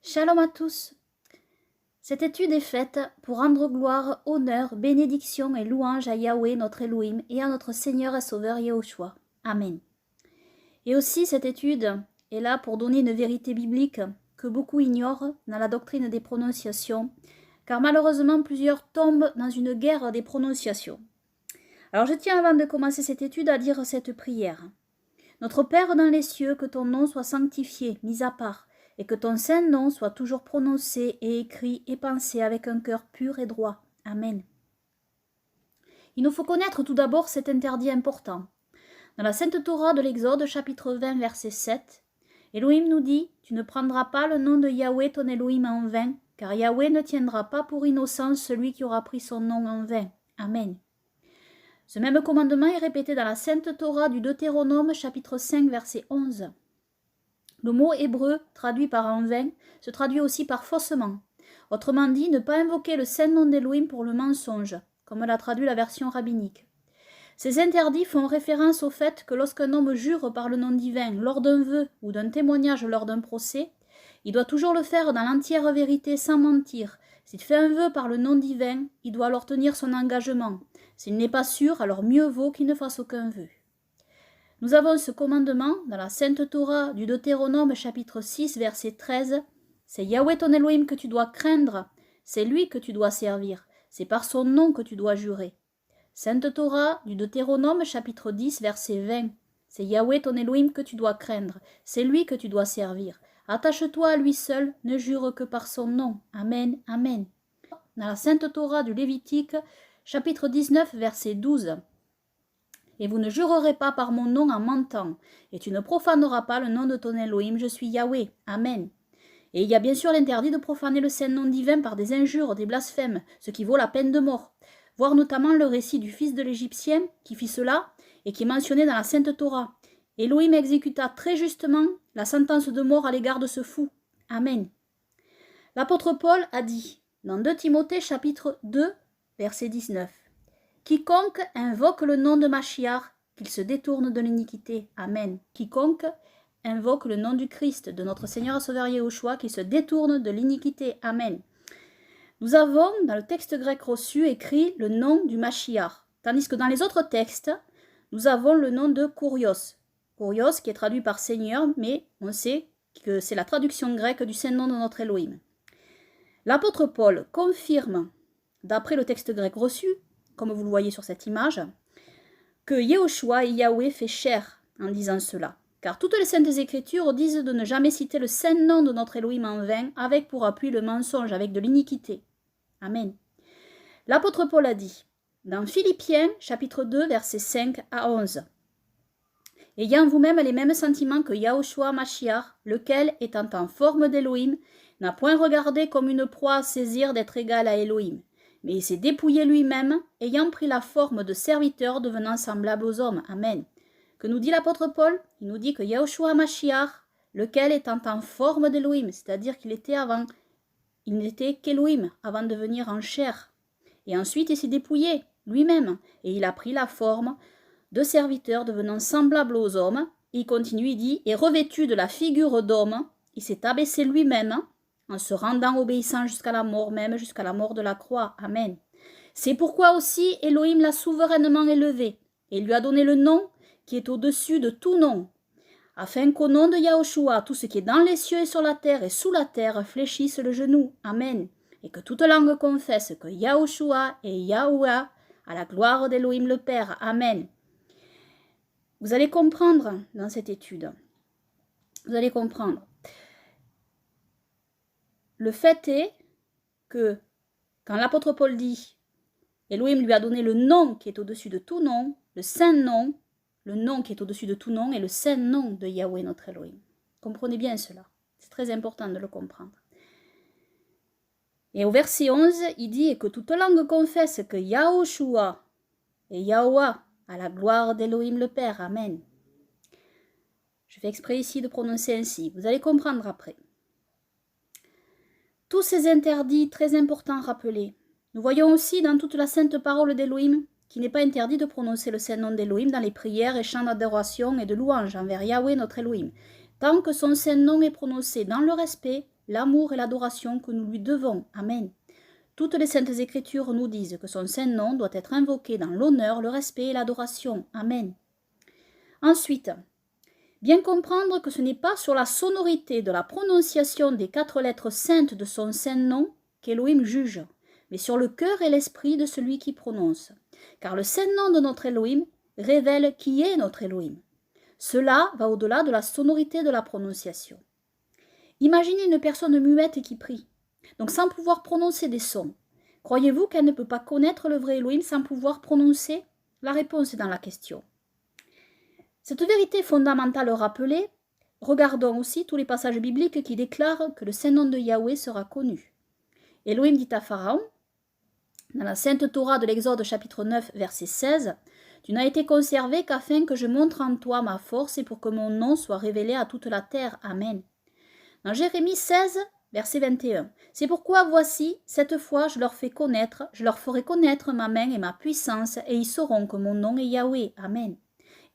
Shalom à tous. Cette étude est faite pour rendre gloire, honneur, bénédiction et louange à Yahweh notre Elohim et à notre Seigneur et Sauveur Yahushua. Amen. Et aussi cette étude est là pour donner une vérité biblique que beaucoup ignorent dans la doctrine des prononciations, car malheureusement plusieurs tombent dans une guerre des prononciations. Alors je tiens avant de commencer cette étude à dire cette prière. Notre Père dans les cieux, que ton nom soit sanctifié, mis à part, et que ton saint nom soit toujours prononcé et écrit et pensé avec un cœur pur et droit. Amen. Il nous faut connaître tout d'abord cet interdit important. Dans la Sainte Torah de l'Exode, chapitre 20, verset 7, Elohim nous dit « Tu ne prendras pas le nom de Yahweh ton Elohim en vain, car Yahweh ne tiendra pas pour innocent celui qui aura pris son nom en vain. Amen. » Ce même commandement est répété dans la Sainte Torah du Deutéronome, chapitre 5, verset 11. Le mot hébreu, traduit par en vain, se traduit aussi par faussement. Autrement dit, ne pas invoquer le saint nom d'Elohim pour le mensonge, comme l'a traduit la version rabbinique. Ces interdits font référence au fait que lorsqu'un homme jure par le nom divin lors d'un vœu ou d'un témoignage lors d'un procès, il doit toujours le faire dans l'entière vérité sans mentir. S'il fait un vœu par le nom divin, il doit alors tenir son engagement. S'il n'est pas sûr, alors mieux vaut qu'il ne fasse aucun vœu. Nous avons ce commandement dans la Sainte Torah du Deutéronome chapitre 6 verset 13. C'est Yahweh ton Elohim que tu dois craindre, c'est lui que tu dois servir, c'est par son nom que tu dois jurer. Sainte Torah du Deutéronome chapitre 10 verset 20. C'est Yahweh ton Elohim que tu dois craindre, c'est lui que tu dois servir. Attache-toi à lui seul, ne jure que par son nom. Amen, amen. Dans la Sainte Torah du Lévitique chapitre 19 verset 12. Et vous ne jurerez pas par mon nom en mentant, et tu ne profaneras pas le nom de ton Elohim, je suis Yahweh. Amen. Et il y a bien sûr l'interdit de profaner le saint nom divin par des injures, des blasphèmes, ce qui vaut la peine de mort. Voir notamment le récit du fils de l'Égyptien qui fit cela et qui est mentionné dans la Sainte Torah. Elohim exécuta très justement la sentence de mort à l'égard de ce fou. Amen. L'apôtre Paul a dit, dans 2 Timothée chapitre 2, verset 19, Quiconque invoque le nom de Mashiach, qu'il se détourne de l'iniquité. Amen. Quiconque invoque le nom du Christ, de notre Seigneur et Sauveur Yahushua, qu'il se détourne de l'iniquité. Amen. Nous avons, dans le texte grec reçu, écrit le nom du Mashiach, tandis que dans les autres textes, nous avons le nom de Kurios. Kurios qui est traduit par Seigneur, mais on sait que c'est la traduction grecque du saint nom de notre Elohim. L'apôtre Paul confirme, d'après le texte grec reçu, comme vous le voyez sur cette image, que Yahushua et Yahweh fait chair en disant cela. Car toutes les saintes écritures disent de ne jamais citer le saint nom de notre Elohim en vain, avec pour appui le mensonge, avec de l'iniquité. Amen. L'apôtre Paul a dit, dans Philippiens, chapitre 2, versets 5 à 11, « Ayant vous-même les mêmes sentiments que Yahushua Mashiach, lequel, étant en forme d'Elohim, n'a point regardé comme une proie à saisir d'être égal à Elohim. Mais il s'est dépouillé lui-même, ayant pris la forme de serviteur, devenant semblable aux hommes. Amen. » Que nous dit l'apôtre Paul? Il nous dit que Yahushua Mashiach, lequel étant en forme d'Elohim, c'est-à-dire qu'il était avant, il n'était qu'Elohim avant de venir en chair. Et ensuite il s'est dépouillé lui-même, et il a pris la forme de serviteur, devenant semblable aux hommes. Il continue, il dit, et revêtu de la figure d'homme, il s'est abaissé lui-même, en se rendant obéissant jusqu'à la mort, même jusqu'à la mort de la croix. Amen. C'est pourquoi aussi Elohim l'a souverainement élevé et lui a donné le nom qui est au-dessus de tout nom, afin qu'au nom de Yahushua, tout ce qui est dans les cieux et sur la terre et sous la terre fléchisse le genou. Amen. Et que toute langue confesse que Yahushua est Yahweh, à la gloire d'Elohim le Père. Amen. Vous allez comprendre dans cette étude. Vous allez comprendre. Le fait est que quand l'apôtre Paul dit Elohim lui a donné le nom qui est au-dessus de tout nom, le saint nom, le nom qui est au-dessus de tout nom et le saint nom de Yahweh notre Elohim. Comprenez bien cela. C'est très important de le comprendre. Et au verset 11, il dit que toute langue confesse que Yahushua est Yahweh à la gloire d'Elohim le Père. Amen. Je fais exprès ici de prononcer ainsi. Vous allez comprendre après. Tous ces interdits très importants rappelés. Nous voyons aussi dans toute la sainte parole d'Elohim qu'il n'est pas interdit de prononcer le saint nom d'Elohim dans les prières et chants d'adoration et de louange envers Yahweh notre Elohim, tant que son saint nom est prononcé dans le respect, l'amour et l'adoration que nous lui devons. Amen. Toutes les saintes écritures nous disent que son saint nom doit être invoqué dans l'honneur, le respect et l'adoration. Amen. Ensuite, bien comprendre que ce n'est pas sur la sonorité de la prononciation des 4 lettres saintes de son saint nom qu'Élohim juge, mais sur le cœur et l'esprit de celui qui prononce. Car le saint nom de notre Élohim révèle qui est notre Élohim. Cela va au-delà de la sonorité de la prononciation. Imaginez une personne muette qui prie, donc sans pouvoir prononcer des sons. Croyez-vous qu'elle ne peut pas connaître le vrai Élohim sans pouvoir prononcer? La réponse est dans la question. Cette vérité fondamentale rappelée, regardons aussi tous les passages bibliques qui déclarent que le saint nom de Yahweh sera connu. Élohim dit à Pharaon, dans la sainte Torah de l'Exode chapitre 9 verset 16, « Tu n'as été conservé qu'afin que je montre en toi ma force et pour que mon nom soit révélé à toute la terre. Amen. » Dans Jérémie 16 verset 21, « C'est pourquoi voici, cette fois je leur ferai connaître ma main et ma puissance et ils sauront que mon nom est Yahweh. Amen. »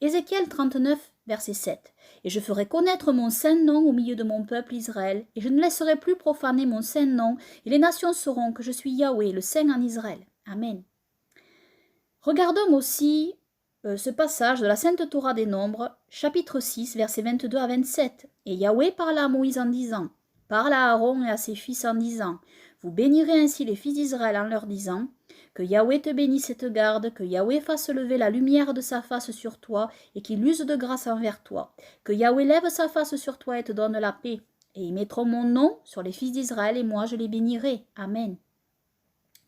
Ézéchiel 39, verset 7. « Et je ferai connaître mon saint nom au milieu de mon peuple Israël, et je ne laisserai plus profaner mon saint nom, et les nations sauront que je suis Yahweh, le saint en Israël. » Amen. Regardons aussi ce passage de la Sainte Torah des Nombres, chapitre 6, versets 22 à 27. « Et Yahweh parla à Moïse en disant, « Parle à Aaron et à ses fils en disant, « Vous bénirez ainsi les fils d'Israël en leur disant, « Que Yahweh te bénisse et te garde, que Yahweh fasse lever la lumière de sa face sur toi et qu'il use de grâce envers toi. Que Yahweh lève sa face sur toi et te donne la paix. Et ils mettront mon nom sur les fils d'Israël et moi je les bénirai. Amen. »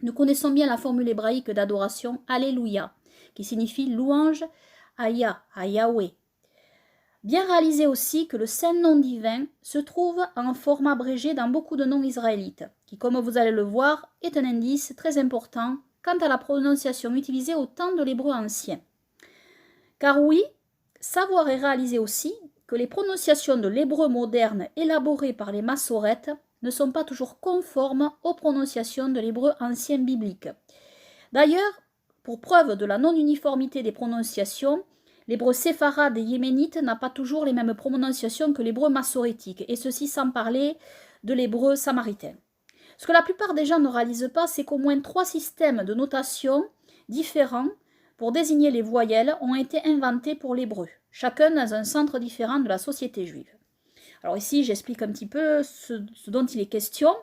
Nous connaissons bien la formule hébraïque d'adoration Alléluia, qui signifie louange à Yahweh. Bien réaliser aussi que le saint nom divin se trouve en forme abrégée dans beaucoup de noms israélites, qui, comme vous allez le voir, est un indice très important quant à la prononciation utilisée au temps de l'hébreu ancien. Car oui, savoir et réaliser aussi que les prononciations de l'hébreu moderne élaborées par les massorètes ne sont pas toujours conformes aux prononciations de l'hébreu ancien biblique. D'ailleurs, pour preuve de la non-uniformité des prononciations, l'hébreu séfarade et yéménite n'a pas toujours les mêmes prononciations que l'hébreu massorétique, et ceci sans parler de l'hébreu samaritain. Ce que la plupart des gens ne réalisent pas, c'est qu'au moins 3 systèmes de notation différents pour désigner les voyelles ont été inventés pour l'hébreu, chacun dans un centre différent de la société juive. Alors ici, j'explique un petit peu ce dont il est question.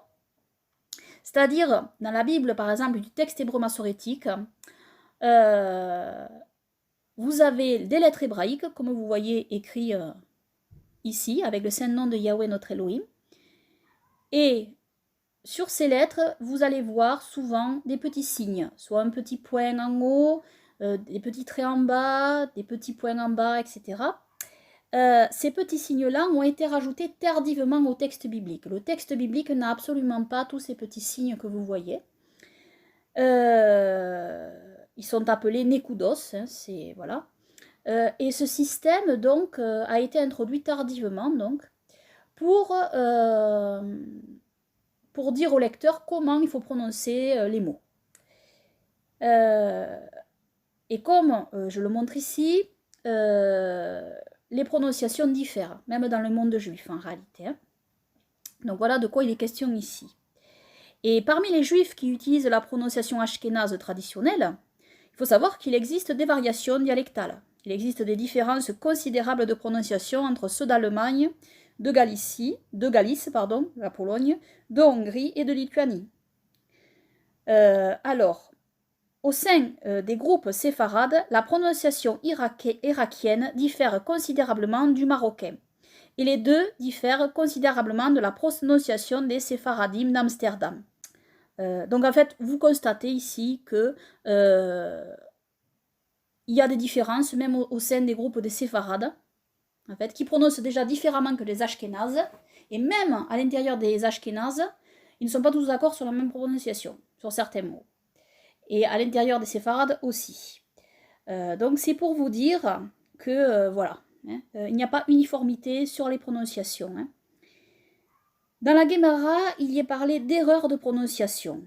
C'est-à-dire, dans la Bible, par exemple, du texte hébreu massorétique, vous avez des lettres hébraïques, comme vous voyez écrit ici, avec le saint nom de Yahweh notre Elohim. Et sur ces lettres, vous allez voir souvent des petits signes, soit un petit point en haut, des petits traits en bas, des petits points en bas, etc. Ces petits signes-là ont été rajoutés tardivement au texte biblique. Le texte biblique n'a absolument pas tous ces petits signes que vous voyez. Ils sont appelés Nekudos, hein, voilà. Et ce système donc a été introduit tardivement donc pour dire au lecteur comment il faut prononcer les mots. Et comme je le montre ici, les prononciations diffèrent, même dans le monde juif en réalité. Hein. Donc voilà de quoi il est question ici. Et parmi les juifs qui utilisent la prononciation ashkénaze traditionnelle, il faut savoir qu'il existe des variations dialectales. Il existe des différences considérables de prononciation entre ceux d'Allemagne, de Galice, la Pologne, de Hongrie et de Lituanie. Alors, au sein des groupes séfarades, la prononciation irakienne diffère considérablement du marocain. Et les deux diffèrent considérablement de la prononciation des séfaradim d'Amsterdam. Donc en fait, vous constatez ici que il y a des différences même au sein des groupes des séfarades, en fait, qui prononcent déjà différemment que les ashkénazes, et même à l'intérieur des ashkénazes, ils ne sont pas tous d'accord sur la même prononciation, sur certains mots. Et à l'intérieur des séfarades aussi. Donc c'est pour vous dire que, voilà, hein, il n'y a pas uniformité sur les prononciations. Hein. Dans la Guémara, il y est parlé d'erreur de prononciation.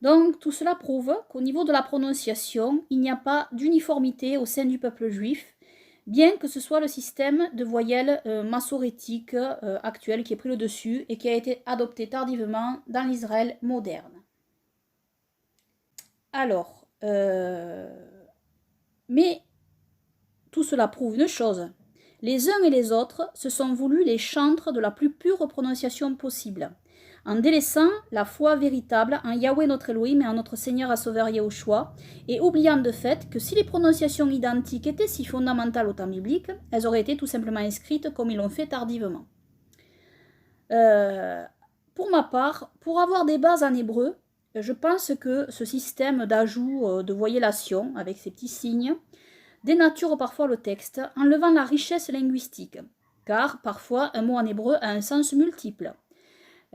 Donc tout cela prouve qu'au niveau de la prononciation, il n'y a pas d'uniformité au sein du peuple juif, bien que ce soit le système de voyelles massorétique actuel qui est pris le dessus et qui a été adopté tardivement dans l'Israël moderne. Alors, mais tout cela prouve une chose. Les uns et les autres se sont voulus les chantres de la plus pure prononciation possible, en délaissant la foi véritable en Yahweh notre Elohim et en notre Seigneur et Sauveur Yahushua, et oubliant de fait que si les prononciations identiques étaient si fondamentales au temps biblique, elles auraient été tout simplement inscrites comme ils l'ont fait tardivement. Pour ma part, pour avoir des bases en hébreu, je pense que ce système d'ajout de voyellation avec ces petits signes dénature parfois le texte, enlevant la richesse linguistique, car parfois un mot en hébreu a un sens multiple.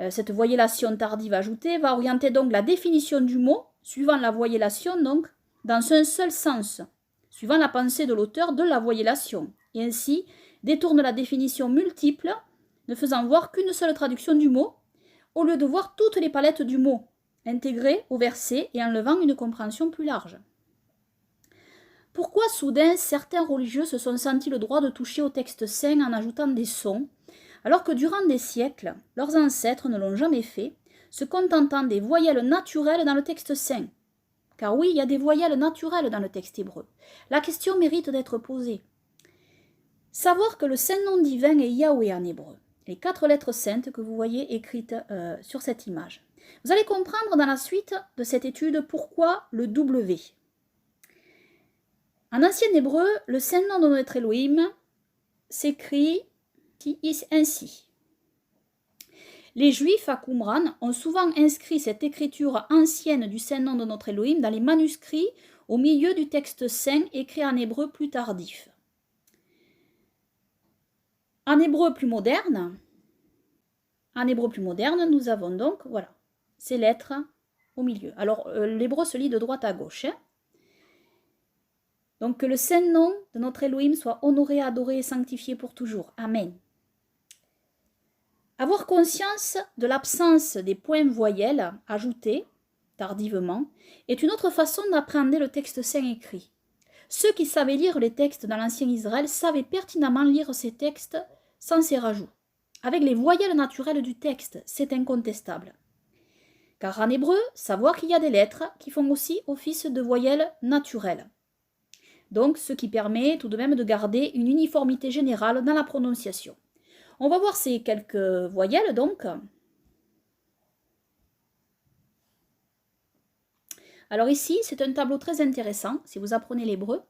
Cette voyellation tardive ajoutée va orienter donc la définition du mot, suivant la voyellation donc, dans un seul sens, suivant la pensée de l'auteur de la voyellation, et ainsi détourne la définition multiple, ne faisant voir qu'une seule traduction du mot, au lieu de voir toutes les palettes du mot, intégrées au verset et enlevant une compréhension plus large. Pourquoi soudain certains religieux se sont sentis le droit de toucher au texte saint en ajoutant des sons, alors que durant des siècles, leurs ancêtres ne l'ont jamais fait, se contentant des voyelles naturelles dans le texte saint? Car oui, il y a des voyelles naturelles dans le texte hébreu. La question mérite d'être posée. Savoir que le saint nom divin est Yahweh en hébreu, les 4 lettres saintes que vous voyez écrites sur cette image. Vous allez comprendre dans la suite de cette étude pourquoi le W. En ancien hébreu, le saint nom de notre Elohim s'écrit ainsi. Les Juifs à Qumran ont souvent inscrit cette écriture ancienne du saint nom de notre Elohim dans les manuscrits au milieu du texte saint écrit en hébreu plus tardif. En hébreu plus moderne, nous avons donc voilà, ces lettres au milieu. Alors, l'hébreu se lit de droite à gauche. Donc, que le saint nom de notre Elohim soit honoré, adoré et sanctifié pour toujours. Amen. Avoir conscience de l'absence des points voyelles ajoutés tardivement est une autre façon d'appréhender le texte saint écrit. Ceux qui savaient lire les textes dans l'ancien Israël savaient pertinemment lire ces textes sans ces rajouts. Avec les voyelles naturelles du texte, c'est incontestable. Car en hébreu, savoir qu'il y a des lettres qui font aussi office de voyelles naturelles. Donc, ce qui permet tout de même de garder une uniformité générale dans la prononciation. On va voir ces quelques voyelles, donc. Alors ici, c'est un tableau très intéressant, si vous apprenez l'hébreu,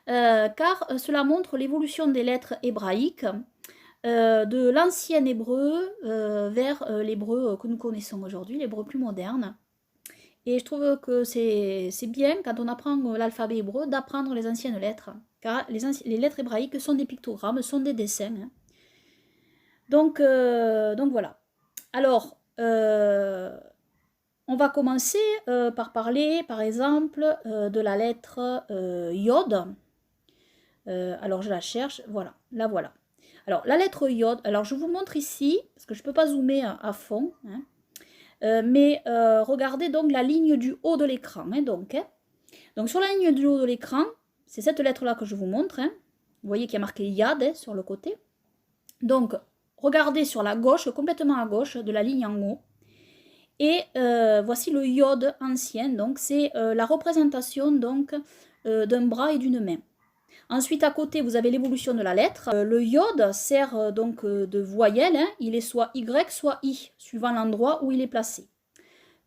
car cela montre l'évolution des lettres hébraïques de l'ancien hébreu vers l'hébreu que nous connaissons aujourd'hui, l'hébreu plus moderne. Et je trouve que c'est bien, quand on apprend l'alphabet hébreu, d'apprendre les anciennes lettres. Car les lettres hébraïques sont des pictogrammes, sont des dessins. Hein. Donc voilà. Alors, on va commencer par parler, par exemple, de la lettre Yod. Alors, je la cherche. Voilà, la voilà. Alors, la lettre Yod, alors je vous montre ici, parce que je ne peux pas zoomer à fond, hein. Mais regardez donc la ligne du haut de l'écran. Hein, donc sur la ligne du haut de l'écran, c'est cette lettre-là que je vous montre. Hein. Vous voyez qu'il y a marqué Yad hein, sur le côté. Donc, regardez sur la gauche, complètement à gauche de la ligne en haut. Et voici le Yod ancien. Donc, c'est la représentation donc d'un bras et d'une main. Ensuite, à côté, vous avez l'évolution de la lettre. Le Yod sert donc de voyelle. Hein. Il est soit Y, soit I, suivant l'endroit où il est placé.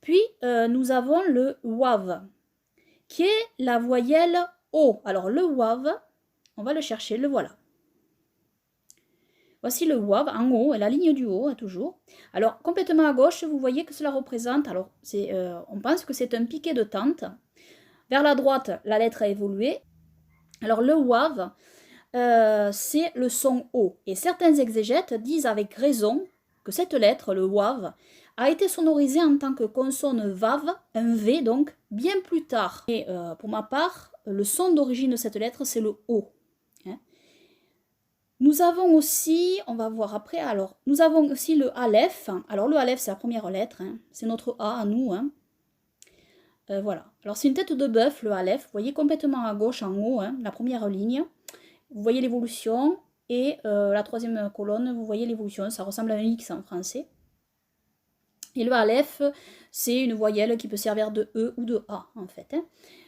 Puis, nous avons le Wav, qui est la voyelle O. Alors, le Wav, on va le chercher, le voilà. Voici le Wav en haut, la ligne du haut, hein, toujours. Alors, complètement à gauche, vous voyez que cela représente, alors, on pense que c'est un piquet de tente. Vers la droite, la lettre a évolué. Alors le Wav, c'est le son O. Et certains exégètes disent avec raison que cette lettre, le Wav, a été sonorisée en tant que consonne Vav, un V donc, bien plus tard. Et pour ma part, le son d'origine de cette lettre, c'est le O. Hein. Nous avons aussi, on va voir après, alors, nous avons aussi le Aleph. Alors le Aleph, c'est la première lettre, hein. C'est notre A à nous, hein. Voilà. Alors c'est une tête de bœuf, le Aleph. Vous voyez complètement à gauche en haut, hein, la première ligne. vous voyez l'évolution, et la troisième colonne, vous voyez l'évolution, ça ressemble à un X en français. Et le Aleph, c'est une voyelle qui peut servir de E ou de A, en fait. Hein.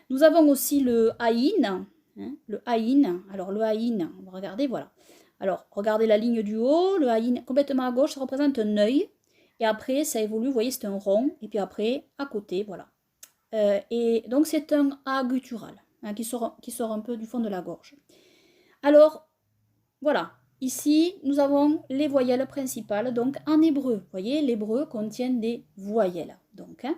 Nous avons aussi le Aïn, hein, le Aïn. Alors, le Aïn, regardez, voilà. Alors, regardez la ligne du haut, le Aïn complètement à gauche, ça représente un œil. Et après, ça évolue, vous voyez, c'est un rond. Et puis après, à côté, voilà. Et donc, c'est un A guttural, hein, qui sort un peu du fond de la gorge. Alors, voilà. Ici, nous avons les voyelles principales, donc en hébreu. Vous voyez, l'hébreu contient des voyelles. Donc, hein.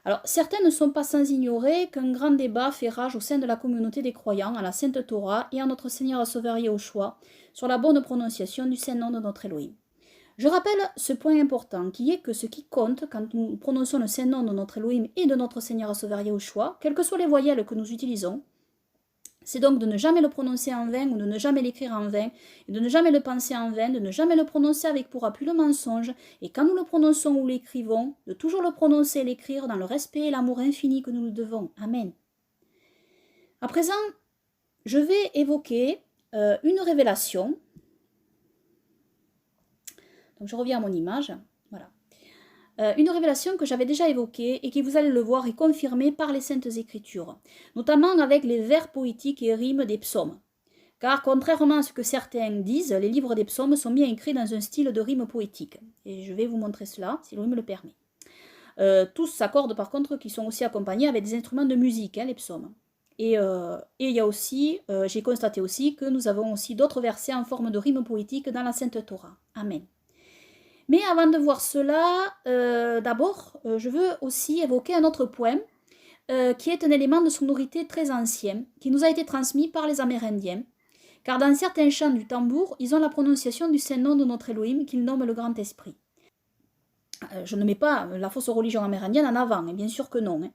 Alors, certaines ne sont pas sans ignorer qu'un grand débat fait rage au sein de la communauté des croyants à la Sainte Torah et à notre Seigneur et Sauveur Yahushua sur la bonne prononciation du Saint-Nom de notre Elohim. Je rappelle ce point important qui est que ce qui compte quand nous prononçons le Saint-Nom de notre Elohim et de notre Seigneur et Sauveur Yahushua, quelles que soient les voyelles que nous utilisons, c'est donc de ne jamais le prononcer en vain ou de ne jamais l'écrire en vain, et de ne jamais le penser en vain, de ne jamais le prononcer avec pour appui le mensonge, et quand nous le prononçons ou l'écrivons, de toujours le prononcer et l'écrire dans le respect et l'amour infini que nous nous devons. Amen. À présent, je vais évoquer une révélation. Donc je reviens à mon image. Voilà. Une révélation que j'avais déjà évoquée et qui, vous allez le voir, est confirmée par les Saintes Écritures, notamment avec les vers poétiques et rimes des psaumes. Car contrairement à ce que certains disent, les livres des psaumes sont bien écrits dans un style de rime poétique. Et je vais vous montrer cela, si l'on me le permet. Tous s'accordent par contre qu'ils sont aussi accompagnés avec des instruments de musique, hein, les psaumes. Et il y a aussi, j'ai constaté aussi que nous avons aussi d'autres versets en forme de rime poétique dans la Sainte Torah. Amen. Mais avant de voir cela, d'abord, je veux aussi évoquer un autre point, qui est un élément de sonorité très ancien, qui nous a été transmis par les Amérindiens, car dans certains chants du tambour, ils ont la prononciation du Saint-Nom de notre Elohim, qu'ils nomment le Grand Esprit. Je ne mets pas la fausse religion amérindienne en avant, hein, bien sûr que non. Hein.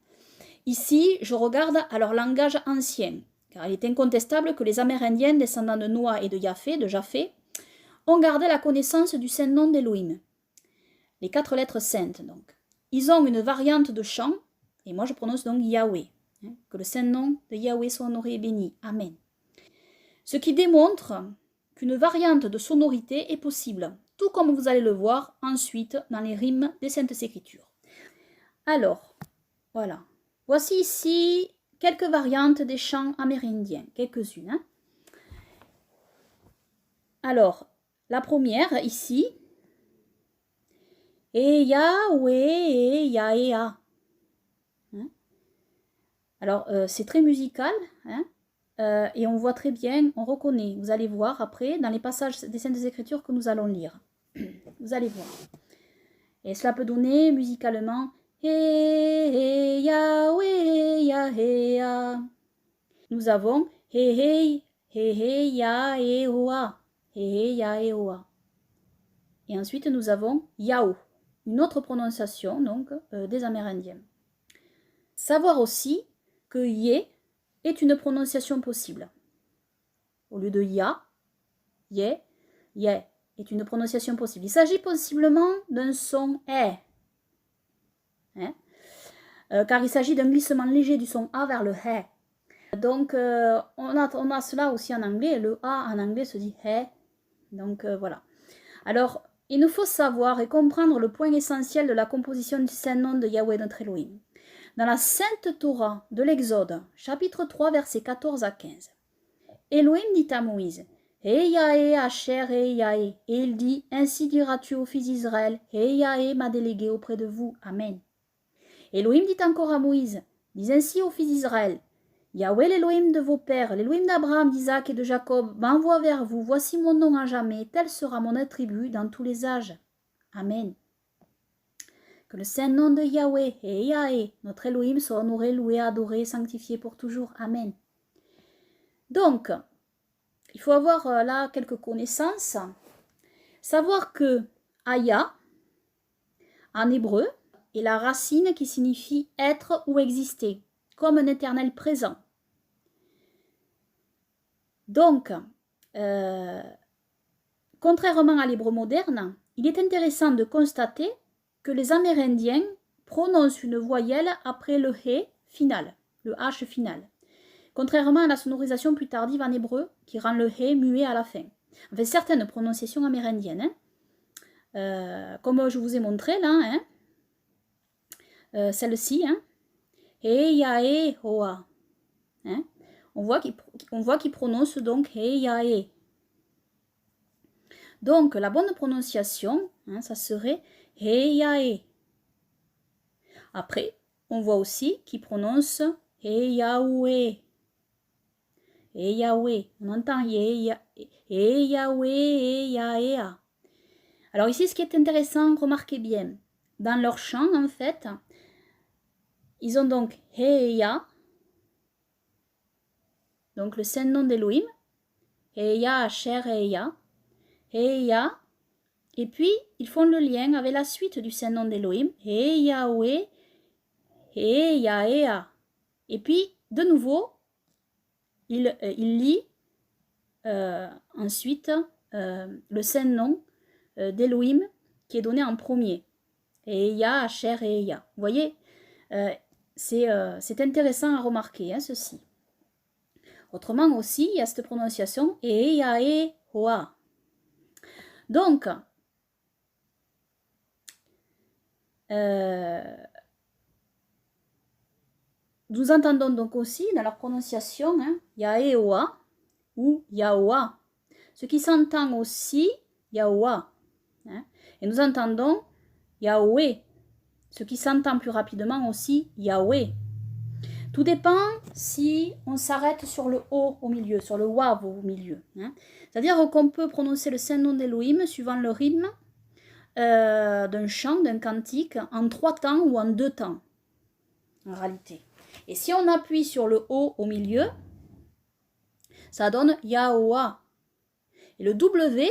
Ici, je regarde à leur langage ancien, car il est incontestable que les Amérindiens, descendants de Noah et de Japhé, ont gardé la connaissance du Saint-Nom d'Elohim. Les 4 lettres saintes, donc. Ils ont une variante de chant, et moi je prononce donc Yahweh. Hein, que le Saint-Nom de Yahweh soit honoré et béni. Amen. Ce qui démontre qu'une variante de sonorité est possible, tout comme vous allez le voir ensuite dans les rimes des Saintes Écritures. Alors, voilà. Voici ici quelques variantes des chants amérindiens, quelques-unes. Hein. Alors, la première, ici, et Yahweh et Yahéa. Hein? Alors, c'est très musical, hein? Et on voit très bien, on reconnaît. Vous allez voir après, dans les passages des Saintes Écritures que nous allons lire. Vous allez voir. Et cela peut donner musicalement He Yahweh Yahéa. Nous avons He Yahéoa. He Yahéoa. Et ensuite, nous avons Yao, une autre prononciation donc des Amérindiens. Savoir aussi que Yé est une prononciation possible. Au lieu de Ya, Yé, Yé est une prononciation possible. Il s'agit possiblement d'un son E, hein, car il s'agit d'un glissement léger du son A vers le He. Donc, on a cela aussi en anglais. Le A en anglais se dit He. Donc, voilà. Alors, il nous faut savoir et comprendre le point essentiel de la composition du Saint-Nom de Yahweh notre Elohim. Dans la Sainte Torah de l'Exode, chapitre 3, versets 14 à 15, Elohim dit à Moïse, « He Yahé Asher He Yahé » et il dit, « Ainsi diras-tu aux fils d'Israël, He Yahé m'a délégué auprès de vous. Amen. » Elohim dit encore à Moïse, « Dis ainsi aux fils d'Israël, Yahweh l'Elohim de vos pères, l'Elohim d'Abraham, d'Isaac et de Jacob, m'envoie vers vous, voici mon nom à jamais, tel sera mon attribut dans tous les âges. Amen. » Que le saint nom de Yahweh et Yahé, notre Elohim, soit honoré, loué, adoré, sanctifié pour toujours. Amen. Donc, il faut avoir là quelques connaissances. Savoir que Aya, en hébreu, est la racine qui signifie être ou exister, comme un éternel présent. Donc, contrairement à l'hébreu moderne, il est intéressant de constater que les Amérindiens prononcent une voyelle après le He final, le H final. contrairement à la sonorisation plus tardive en hébreu qui rend le he muet à la fin. Enfin, certaines prononciations amérindiennes, comme je vous ai montré là, celle-ci, he ya e hoa. On voit qu'il prononce donc he ya e. Donc la bonne prononciation, ça serait he ya e. Après, on voit aussi qu'il prononce he yaoué. He yaoué. On entend he yaoué, he yaéa. Alors ici, ce qui est intéressant, remarquez bien, dans leur chant, en fait, ils ont donc Heya, donc le saint nom d'Elohim, Heya, Asher, Heya, Heya, et puis ils font le lien avec la suite du saint nom d'Elohim, Heyaoué, Heyaéa. Et puis, de nouveau, il lit ensuite le saint nom d'Elohim qui est donné en premier. Heya, Asher, Heya. Vous voyez, c'est intéressant à remarquer, ceci. Autrement aussi, il y a cette prononciation Heya, Hoa. Donc, nous entendons donc aussi dans leur prononciation Yaeoa ou Yaoa, ce qui s'entend aussi Yaoa. Et nous entendons Yahweh, ce qui s'entend plus rapidement aussi Yahweh. Tout dépend si on s'arrête sur le O au milieu, sur le Wav au milieu. C'est-à-dire qu'on peut prononcer le saint nom d'Elohim suivant le rythme d'un chant, d'un cantique, en 3 temps ou en 2 temps, en réalité. Et si on appuie sur le O au milieu, ça donne Yahoa. Et le W,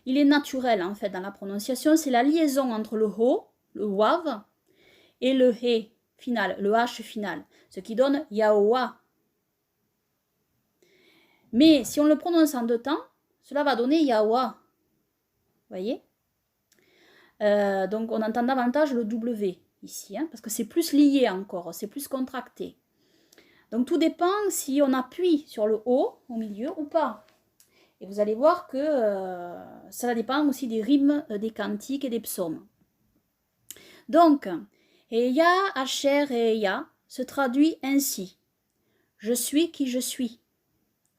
il est naturel en fait dans la prononciation, c'est la liaison entre le Ho, le Wav, et le He final, le H final, ce qui donne Yahoa. Mais si on le prononce en 2 temps, cela va donner Yahoa. Vous voyez, donc on entend davantage le W ici, parce que c'est plus lié encore, c'est plus contracté. Donc tout dépend si on appuie sur le O au milieu ou pas. Et vous allez voir que ça dépend aussi des rythmes des cantiques et des psaumes. Donc, Eya, Asher et Eya se traduit ainsi. Je suis qui je suis.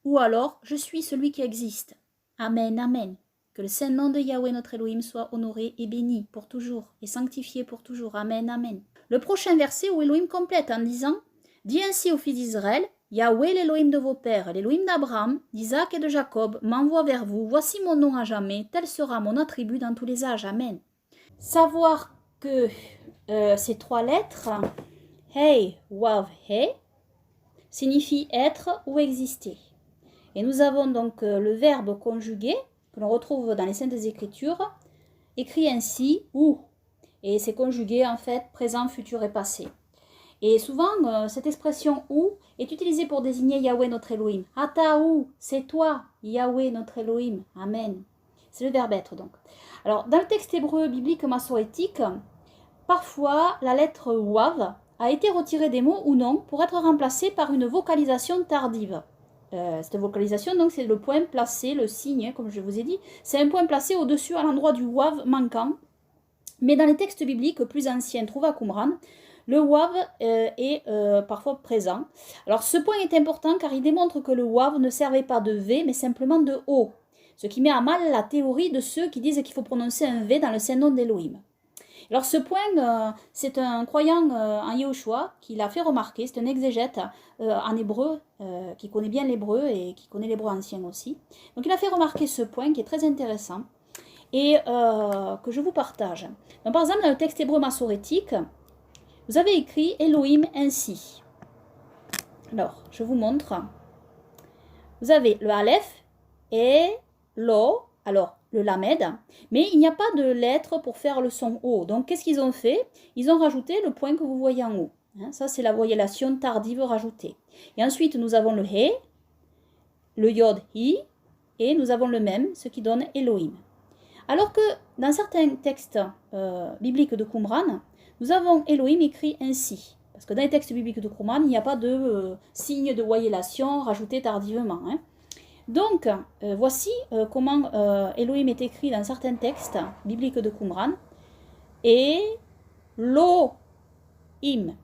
Ou alors, je suis celui qui existe. Amen, amen. Que le saint nom de Yahweh notre Elohim soit honoré et béni pour toujours et sanctifié pour toujours. Amen, amen. Le prochain verset où Elohim complète en disant « Dis ainsi aux fils d'Israël, Yahweh l'Elohim de vos pères, l'Elohim d'Abraham, d'Isaac et de Jacob, m'envoie vers vous. Voici mon nom à jamais, tel sera mon attribut dans tous les âges. Amen. » Savoir que ces 3 lettres, Hey, Wav, He, signifient être ou exister. Et nous avons donc le verbe conjugué que l'on retrouve dans les Saintes Écritures, écrit ainsi ou, et c'est conjugué en fait présent, futur et passé. Et souvent, cette expression ou est utilisée pour désigner Yahweh notre Elohim. Ata ou, c'est toi, Yahweh notre Elohim. Amen. C'est le verbe être donc. Alors, dans le texte hébreu biblique massorétique, parfois la lettre wav a été retirée des mots ou non pour être remplacée par une vocalisation tardive. Cette vocalisation, donc, c'est le point placé, le signe, comme je vous ai dit, c'est un point placé au-dessus à l'endroit du wav manquant. Mais dans les textes bibliques plus anciens, trouvés à Qumran, le wav est parfois présent. Alors ce point est important car il démontre que le wav ne servait pas de V, mais simplement de O. Ce qui met à mal la théorie de ceux qui disent qu'il faut prononcer un V dans le saint nom d'Elohim. Alors ce point, c'est un croyant en Yehoshua qui l'a fait remarquer, c'est un exégète en hébreu, qui connaît bien l'hébreu et qui connaît l'hébreu ancien aussi. Donc il a fait remarquer ce point qui est très intéressant et que je vous partage. Donc, par exemple, dans le texte hébreu massorétique, vous avez écrit Elohim ainsi. Alors, je vous montre. Vous avez le Aleph et l'O, alors le Lamed, mais il n'y a pas de lettre pour faire le son O. Donc, qu'est-ce qu'ils ont fait? Ils ont rajouté le point que vous voyez en haut. Ça, c'est la voyellation tardive rajoutée. Et ensuite, nous avons le He, le Yod, Hi, et nous avons le même, ce qui donne Elohim. Alors que dans certains textes bibliques de Qumran, nous avons Elohim écrit ainsi. Parce que dans les textes bibliques de Qumran, il n'y a pas de signe de voyellation rajouté tardivement. Hein. Donc, voici comment Elohim est écrit dans certains textes bibliques de Qumran. Et Elohim.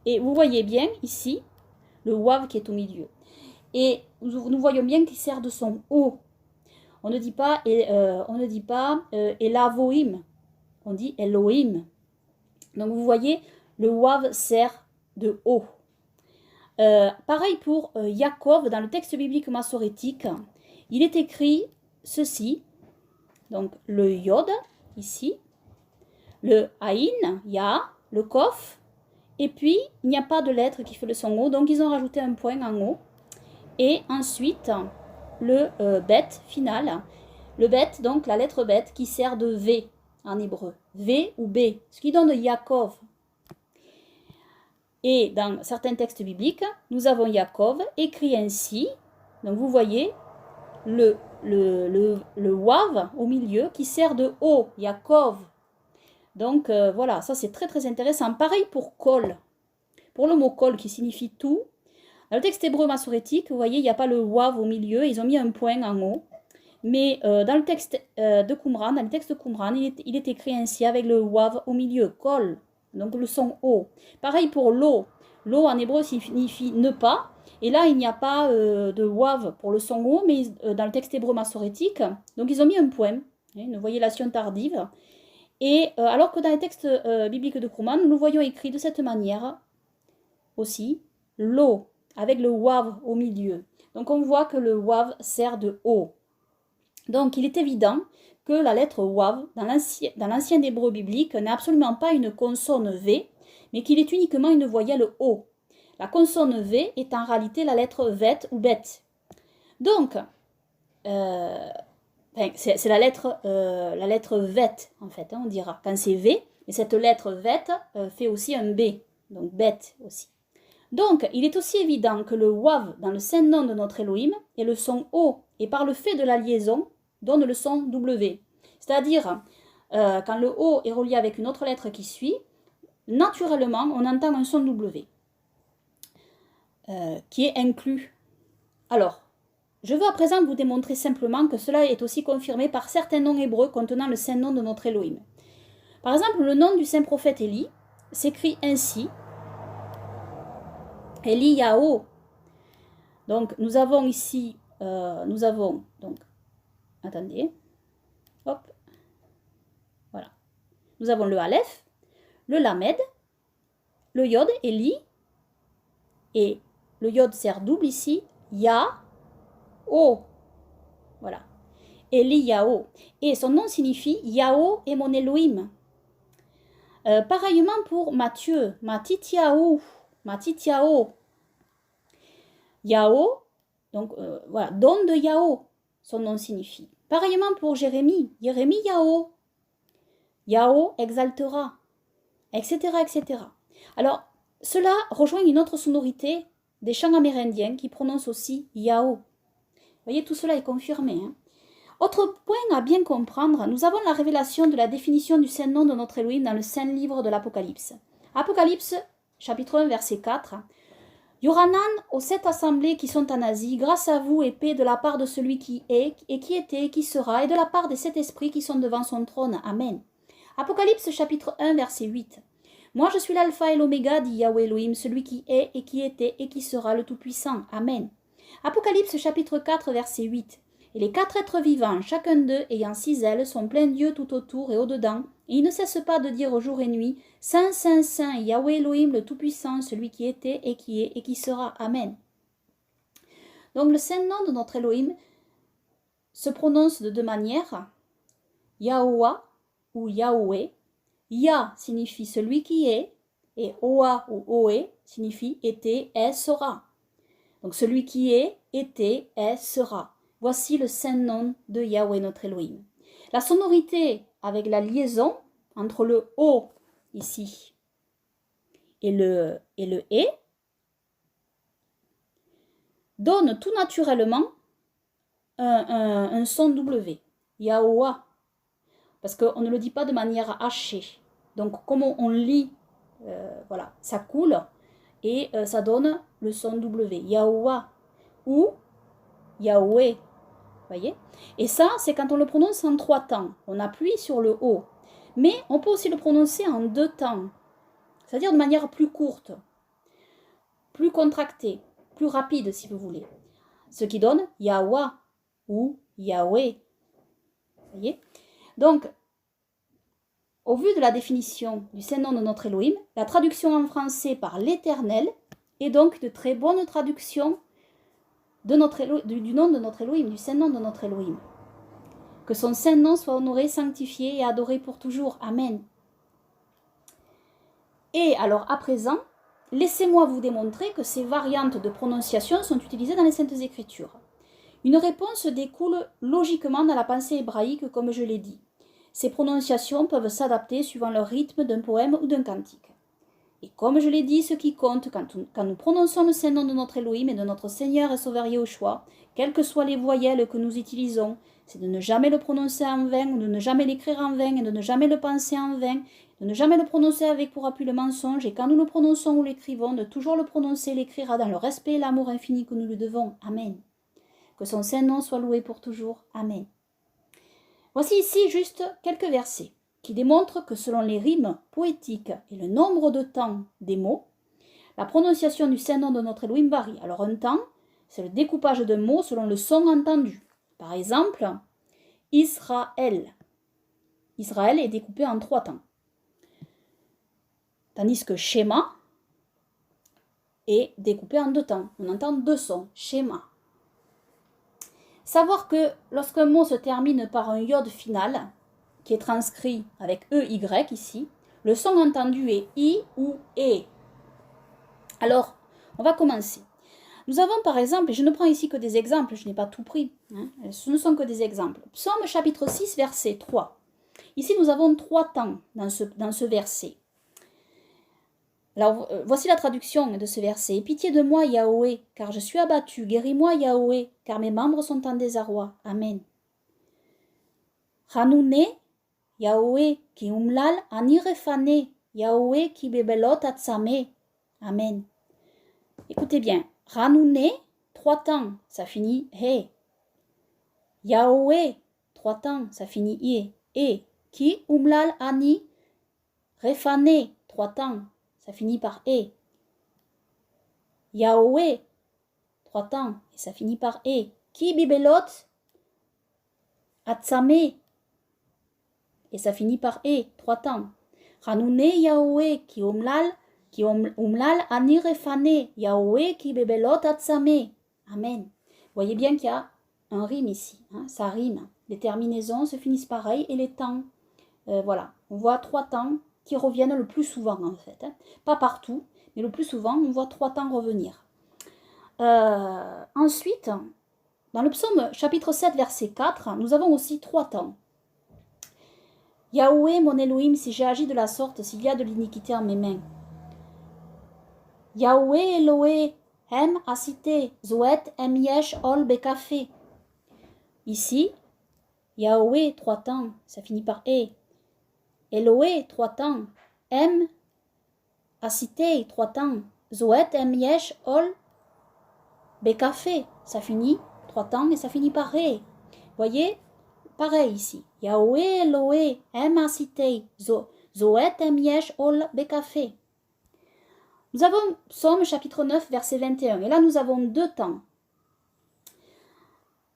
Et vous voyez bien ici le wav qui est au milieu. Et nous voyons bien qu'il sert de son O. On ne dit pas Elavoim, on dit Elohim. Donc vous voyez, le wav sert de O. Pareil pour Yaakov, dans le texte biblique massorétique, il est écrit ceci, donc le Yod, ici, le Aïn, Ya, le Kof, et puis il n'y a pas de lettre qui fait le son O, donc ils ont rajouté un point en O, et ensuite le Bet final, le Bet, donc la lettre Bet qui sert de V en hébreu, V ou B, ce qui donne Yaakov. Et dans certains textes bibliques, nous avons Yaakov écrit ainsi, donc vous voyez le Wav au milieu qui sert de O, Yaakov. Donc voilà, ça c'est très très intéressant. Pareil pour Kol, pour le mot Kol qui signifie tout. Dans le texte hébreu massorétique, vous voyez, il n'y a pas le Wav au milieu, ils ont mis un point en haut. Mais dans le texte de Qumran, dans le texte de Qumran, il est écrit ainsi avec le Wav au milieu, Kol, donc le son O. Pareil pour l'eau. L'eau en hébreu signifie ne pas. Et là, il n'y a pas de Wav pour le son O, mais dans le texte hébreu massorétique, donc ils ont mis un point, une voyellation tardive. Et alors que dans les textes bibliques de Qumran, nous le voyons écrit de cette manière aussi, l'eau, avec le Wav au milieu. Donc on voit que le Wav sert de O. Donc il est évident que la lettre Wav, dans l'ancien hébreu biblique, n'est absolument pas une consonne V, mais qu'il est uniquement une voyelle O. La consonne V est en réalité la lettre Vet ou Bet. Donc, c'est la lettre Vet, en fait, hein, on dira, quand c'est V, et cette lettre Vet fait aussi un B, donc Bet aussi. Donc, il est aussi évident que le Wav dans le saint nom de notre Elohim est le son O, et par le fait de la liaison, donne le son W. C'est-à-dire, quand le O est relié avec une autre lettre qui suit, naturellement, on entend un son W, qui est inclus. Alors, je veux à présent vous démontrer simplement que cela est aussi confirmé par certains noms hébreux contenant le saint nom de notre Elohim. Par exemple, le nom du saint prophète Élie s'écrit ainsi, Eliyahu. Donc, nous avons ici, attendez, hop, voilà. Nous avons le Aleph, le Lamed, le Yod, Eli, et le Yod sert double ici, Ya, O, voilà. Eliyahu. Et son nom signifie Yahoo est mon Elohim. Pareillement pour Matthieu, Matityahu, Yahoo, donc voilà, don de Yahoo, son nom signifie. Pareillement pour Jérémie, Yahoo, Yahoo exaltera, etc., etc. Alors, cela rejoint une autre sonorité des chants amérindiens qui prononcent aussi Yahoo. Vous voyez, tout cela est confirmé. Hein. Autre point à bien comprendre, nous avons la révélation de la définition du saint nom de notre Elohim dans le saint livre de l'Apocalypse. Apocalypse, chapitre 1, verset 4. Yoranan, aux 7 assemblées qui sont en Asie, grâce à vous et paix de la part de celui qui est, et qui était, et qui sera, et de la part des 7 esprits qui sont devant son trône. Amen. Apocalypse, chapitre 1, verset 8. Moi je suis l'alpha et l'oméga, dit Yahweh Elohim, celui qui est, et qui était, et qui sera, le Tout-Puissant. Amen. Apocalypse, chapitre 4, verset 8. Et les 4 êtres vivants, chacun d'eux ayant 6 ailes, sont pleins d'yeux tout autour et au-dedans, et ils ne cessent pas de dire jour et nuit, Saint, Saint, Saint, Yahweh Elohim, le Tout-Puissant, celui qui était, et qui est, et qui sera. Amen. Donc le saint nom de notre Elohim se prononce de deux manières, Yahoua ou Yahweh. Ya signifie celui qui est, et Oa ou Oé signifie était, est, sera. Donc celui qui est, était, est, sera. Voici le saint nom de Yahweh notre Elohim. La sonorité avec la liaison entre le O ici et le E donne tout naturellement un son W. Yahoua. Parce qu'on ne le dit pas de manière hachée. Donc comme on lit voilà, ça coule et ça donne le son W. Yahuwah ou Yahweh. Voyez? Et ça, c'est quand on le prononce en 3 temps. On appuie sur le O. Mais on peut aussi le prononcer en 2 temps. C'est-à-dire de manière plus courte, plus contractée, plus rapide si vous voulez. Ce qui donne Yahweh ou Yahweh. Voyez? Donc, au vu de la définition du Saint-Nom de notre Elohim, la traduction en français par l'Éternel est donc de très bonne traduction de du nom de notre Elohim, du Saint-Nom de notre Elohim. Que son Saint-Nom soit honoré, sanctifié et adoré pour toujours. Amen. Et alors, à présent, laissez-moi vous démontrer que ces variantes de prononciation sont utilisées dans les Saintes Écritures. Une réponse découle logiquement dans la pensée hébraïque, comme je l'ai dit. Ces prononciations peuvent s'adapter suivant le rythme d'un poème ou d'un cantique. Et comme je l'ai dit, ce qui compte quand nous prononçons le Saint-Nom de notre Elohim et de notre Seigneur et Sauveur Yahushua, quelles que soient les voyelles que nous utilisons, c'est de ne jamais le prononcer en vain, ou de ne jamais l'écrire en vain, et de ne jamais le penser en vain, de ne jamais le prononcer avec pour appui le mensonge, et quand nous le prononçons ou l'écrivons, de toujours le prononcer et l'écrire dans le respect et l'amour infini que nous lui devons. Amen. Que son Saint-Nom soit loué pour toujours. Amen. Voici ici juste quelques versets qui démontrent que selon les rimes poétiques et le nombre de temps des mots, la prononciation du Saint-Nom de notre Elohim varie. Alors un temps, c'est le découpage d'un mot selon le son entendu. Par exemple, Israël. Israël est découpé en 3 temps. Tandis que Shema est découpé en 2 temps. On entend 2 sons. Shema. Savoir que lorsqu'un mot se termine par un iode final, qui est transcrit avec EY ici, le son entendu est I ou E. Alors, on va commencer. Nous avons par exemple, et je ne prends ici que des exemples, je n'ai pas tout pris, ce ne sont que des exemples. Psaume chapitre 6, verset 3. Ici, nous avons 3 temps dans ce verset. Alors, voici la traduction de ce verset. « Pitié de moi, Yahweh, car je suis abattu. Guéris-moi, Yahweh, car mes membres sont en désarroi. Amen. » Hanouné, Yahweh, ki umlal anirefane, Yahweh, ki bebelot atzame. Amen. Écoutez bien. Hanouné, 3 temps, ça finit he. Yahweh, 3 temps, ça finit ie. Et ki umlal ani refane, 3 temps, ça finit par e. Yahweh, 3 temps, et ça finit par e. Ki bibelot, atzame, et ça finit par e, 3 temps. Hanouné Yahweh, ki umlal anirefane, Yahweh, ki bibelot atzame. Amen. Vous voyez bien qu'il y a un rime ici, ça rime. Les terminaisons se finissent pareil et les temps, voilà. On voit 3 temps qui reviennent le plus souvent en fait. Pas partout, mais le plus souvent, on voit 3 temps revenir. Ensuite, dans le psaume chapitre 7, verset 4, nous avons aussi 3 temps. Yahweh, mon Elohim, si j'ai agi de la sorte, s'il y a de l'iniquité en mes mains. Yahweh, Elohé, hem asite, zoet, em yesh, ol bekafé. Ici, Yahweh, 3 temps, ça finit par e. Elohé, 3 temps. Em, asite, 3 temps. Zoet, em yesh, ol, bekafé. Ça finit 3 temps et ça finit par e. Voyez, pareil ici. Yahweh, Elohé, em, asite, zoet, em yesh, ol, bekafé. Nous avons Psaume chapitre 9, verset 21. Et là, nous avons 2 temps.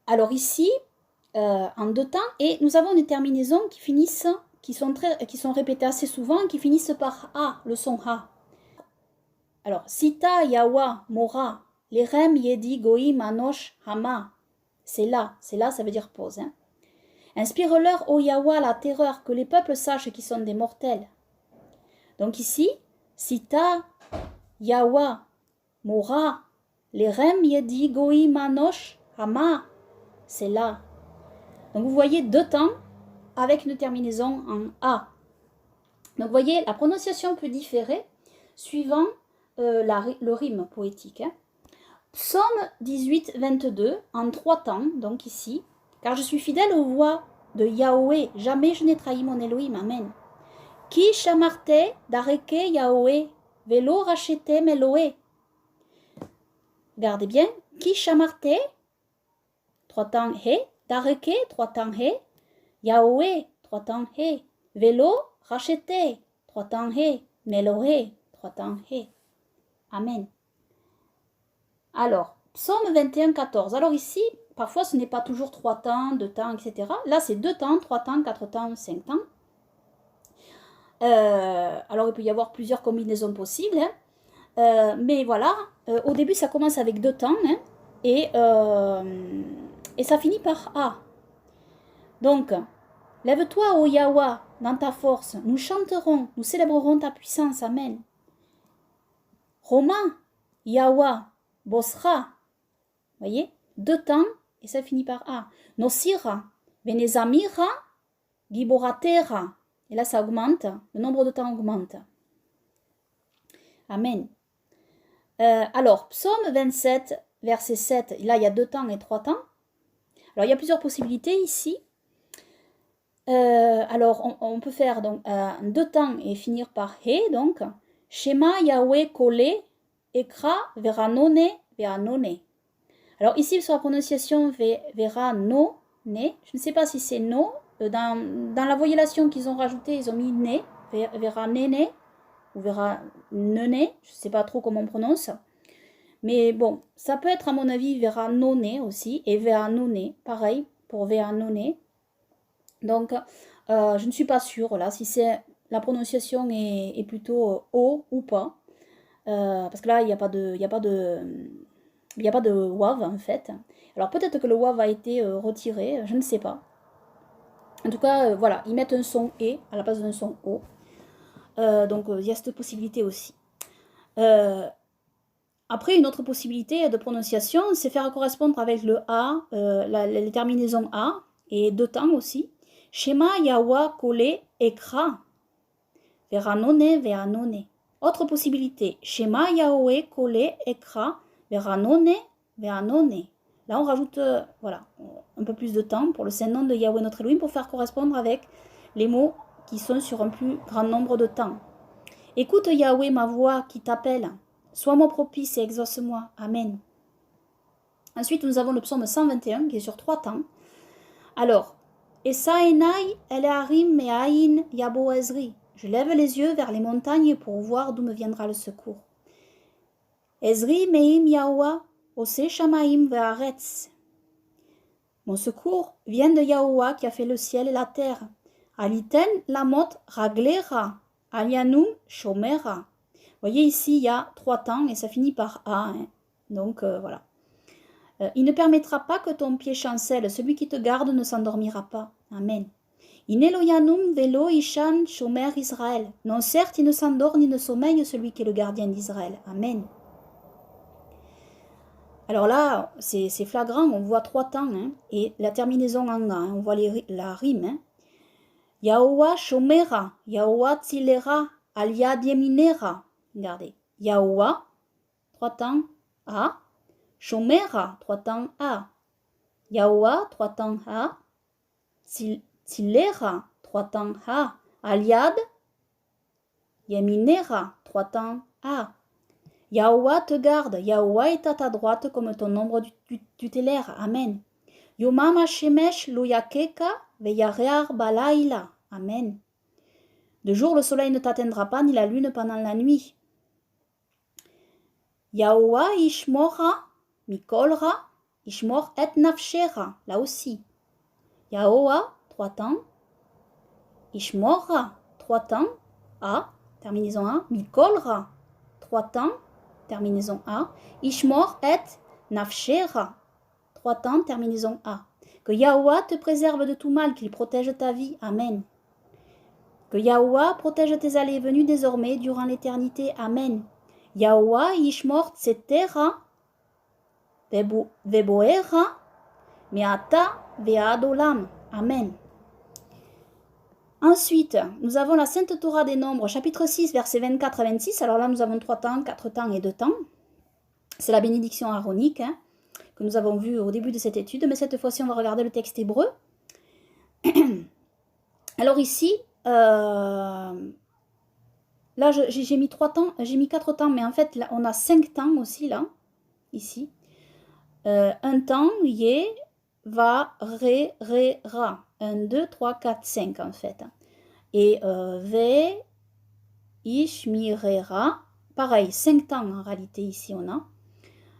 Alors ici, en 2 temps, et nous avons des terminaisons qui sont répétées assez souvent et qui finissent par A, le son A. Alors, Sita, Yawa, Mora, Lerem, Yedi, Goïm, Anosh, Hama. C'est là, ça veut dire pause. Inspire-leur, ô Yawa, la terreur, que les peuples sachent qu'ils sont des mortels. Donc ici, Sita, Yawa, Mora, Lerem, Yedi, Goïm, Anosh, Hama. C'est là. Donc vous voyez 2 temps avec une terminaison en A. Donc vous voyez, la prononciation peut différer suivant le rime poétique. Psaume 18, 22, en 3 temps, donc ici. Car je suis fidèle aux voix de Yahweh, jamais je n'ai trahi mon Elohim. Amen. Ki shamarte dareke Yahweh, velo rachete meloé. Regardez bien. Ki shamarte, 3 temps he, dareke, 3 temps he, Yahweh, 3 temps he, velo rachete, 3 temps he, meloé, 3 temps he. Amen. Alors, psaume 21, 14. Alors ici, parfois ce n'est pas toujours 3 temps, 2 temps, etc. Là, c'est 2 temps, 3 temps, 4 temps, 5 temps. Alors, il peut y avoir plusieurs combinaisons possibles. Hein. Mais voilà, au début, ça commence avec 2 temps. Hein, et ça finit par A. Donc, lève-toi, ô Yahweh, dans ta force. Nous chanterons, nous célébrerons ta puissance. Amen. Roma, Yahweh, Bosra. Voyez, 2 temps et ça finit par A. Nosira, Venezamira, Giboratera. Et là, ça augmente, le nombre de temps augmente. Amen. Alors, psaume 27, verset 7. Là, il y a 2 temps et 3 temps. Alors, il y a plusieurs possibilités ici. Alors, on peut faire donc 2 temps et finir par He, donc. Shema Yahweh Kole, Ekra, Veranone, Veranone. Alors ici, sur la prononciation Veranone, je ne sais pas si c'est no. Dans la voyellation qu'ils ont rajoutée, ils ont mis ne, Veranene, ou Veranene, je ne sais pas trop comment on prononce. Mais bon, ça peut être à mon avis Veranone aussi, et Veranone, pareil, pour Veranone. Donc, je ne suis pas sûre là si c'est la prononciation est plutôt O ou pas. Parce que là, il n'y a pas de wav en fait. Alors peut-être que le wav a été retiré, je ne sais pas. En tout cas, voilà, ils mettent un son E à la place d'un son O. Donc il y a cette possibilité aussi. Après, une autre possibilité de prononciation, c'est faire correspondre avec le A, les terminaisons A, et 2 temps aussi. Shema Yahweh Kole Ekra. Veranone, Veranone. Autre possibilité. Shema Yahweh Kole Ekra. Veranone, Veranone. Là, on rajoute voilà, un peu plus de temps pour le Saint-Nom de Yahweh notre Elohim pour faire correspondre avec les mots qui sont sur un plus grand nombre de temps. Écoute Yahweh ma voix qui t'appelle. Sois-moi propice et exauce-moi. Amen. Ensuite, nous avons le psaume 121 qui est sur 3 temps. Alors, Esa enai eleharim me'ain yabo ezri. Je lève les yeux vers les montagnes pour voir d'où me viendra le secours. Ezri me'im Yahweh, ose shamaim ve'aretz. Mon secours vient de Yahweh qui a fait le ciel et la terre. Aliten lamot raglera, alianum shomera. Vous voyez ici, il y a 3 temps et ça finit par A. Hein. Donc, voilà. Il ne permettra pas que ton pied chancelle. Celui qui te garde ne s'endormira pas. Amen. Ineloyanum velo ishan shomer Israël. Non, certes, il ne s'endort ni ne sommeille celui qui est le gardien d'Israël. Amen. Alors là, c'est flagrant, on voit 3 temps, hein, et la terminaison en A, hein, on voit la rime. Hein. Yahweh shomera, Yahweh tzilera, aliad yeminera. Regardez. Yahweh, 3 temps A. Shomera, 3 temps A. Yahweh, 3 temps A. Tzilera, 3 temps A. Aliad, Yeminera, 3 temps A. Yahweh te garde, Yahweh est à ta droite comme ton ombre tutélaire. Amen. Yomam Hashemesh lo yakeka veyarear balaila. Amen. De jour, le soleil ne t'atteindra pas, ni la lune pendant la nuit. Yahweh ishmora mikolra, ishmor et nafshera. Là aussi. Yahweh, 3 temps. Ishmora, 3 temps. A, terminaison A. Mikolra, 3 temps. Terminaison A. Ishmor et nafshera. 3 temps, terminaison A. Que Yahweh te préserve de tout mal, qu'il protège ta vie. Amen. Que Yahweh protège tes allées et venues désormais durant l'éternité. Amen. Yahweh Yishmor Tsetera Veboera Meata Veadolam. Amen. Ensuite, nous avons la Sainte Torah des Nombres, chapitre 6, versets 24 à 26. Alors là, nous avons 3 temps, 4 temps et 2 temps. C'est la bénédiction aaronique hein, que nous avons vue au début de cette étude. Mais cette fois-ci, on va regarder le texte hébreu. Alors ici, là, j'ai mis 3 temps, j'ai mis 4 temps, mais en fait, là, on a 5 temps aussi, là, ici. Un temps, yé, va, ré, ra. 1, 2, 3, 4, 5, en fait. Et ve, ish, mi, ré, ra. Pareil, 5 temps, en réalité, ici, on a.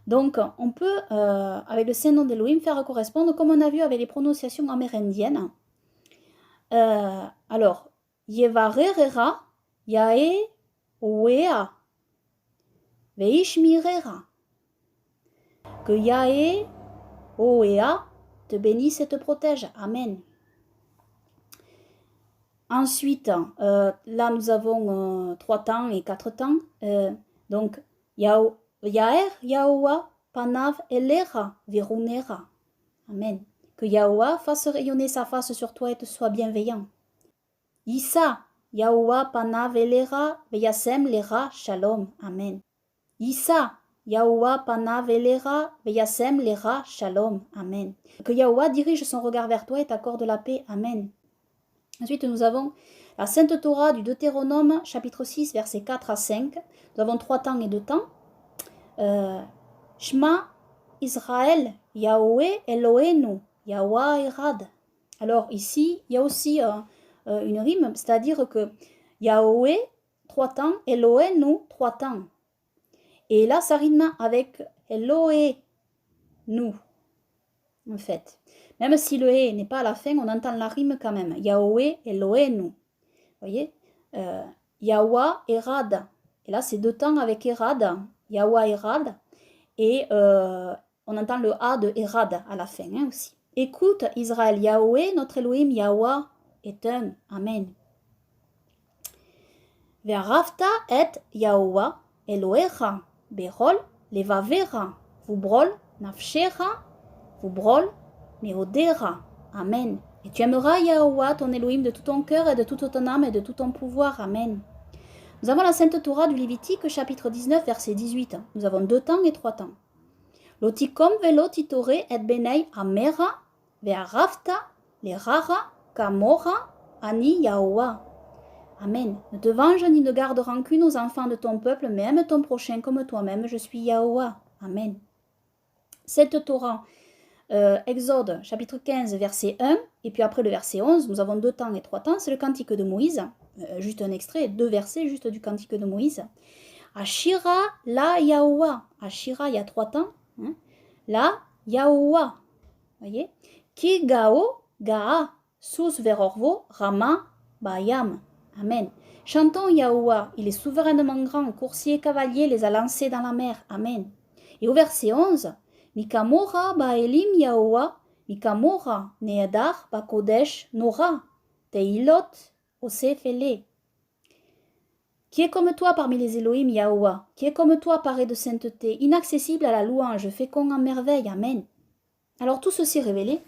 Donc, on peut, avec le Saint-Nom d'Elohim, faire correspondre, comme on a vu avec les prononciations amérindiennes. Alors, Yevarerera, Yae, Oea, Veishmirera. Que Yae, Oea, te bénisse et te protège. Amen. Ensuite, là, nous avons 3 temps et 4 temps. Donc, Yaer, Yaoa, Panav, Elera, Virunera. Amen. Que Yahoua fasse rayonner sa face sur toi et te soit bienveillant. Issa, Yahoua pana velera, veyasem lera, shalom. Amen. Issa, Yahoua pana velera, veyasem lera, shalom. Amen. Que Yahoua dirige son regard vers toi et t'accorde la paix. Amen. Ensuite, nous avons la Sainte Torah du Deutéronome, chapitre 6, versets 4 à 5. Nous avons 3 temps et 2 temps. Shema Israël, Yahweh Elohenu. Yahweh Erad. Alors ici, il y a aussi une rime, c'est-à-dire que Yahweh, 3 temps, Elohenu, 3 temps. Et là, ça rime avec Elohenu, en fait. Même si le E n'est pas à la fin, on entend la rime quand même. Yahweh Elohenu. Vous voyez Yahweh Erad. Et là, c'est 2 temps avec Erad. Yahweh Erad. Et on entend le A de Erad à la fin aussi. Écoute Israël, Yahweh, notre Elohim, Yahweh est un. Amen. Ve'arafta et Yahweh Elohecha, Berol, Levavera, Vubrol, Nafshera, Vubrol, Meodera. Amen. Et tu aimeras Yahweh, ton Elohim, de tout ton cœur et de toute ton âme et de tout ton pouvoir. Amen. Nous avons la Sainte Torah du Lévitique, chapitre 19, verset 18. Nous avons 2 temps et 3 temps. Lotikom velo titore et benei amera, ve'arafta, lerara, kamora, ani Yahoua. Amen. Ne te venge ni ne garde rancune aux enfants de ton peuple, mais aime ton prochain comme toi-même. Je suis Yahoua. Amen. Cette Torah, Exode, chapitre 15, verset 1, et puis après le verset 11, nous avons 2 temps et 3 temps, c'est le cantique de Moïse. Juste un extrait, 2 versets juste du cantique de Moïse. Ashira la Yahoua. Ashira, il y a 3 temps. Hein? La Yahoua. Voyez? Ki gao, gaa, sus verorvo, rama, bayam. Amen. Chantons Yahoua, il est souverainement grand, coursier et cavalier les a lancés dans la mer. Amen. Et au verset 11, Mikamora baelim Yahoua, Mikamora neadar bakodesh nora, teilot osefele. Qui est comme toi parmi les Elohim Yahoua, qui est comme toi paré de sainteté, inaccessible à la louange, fécond en merveille. Amen. Alors tout ceci révélé,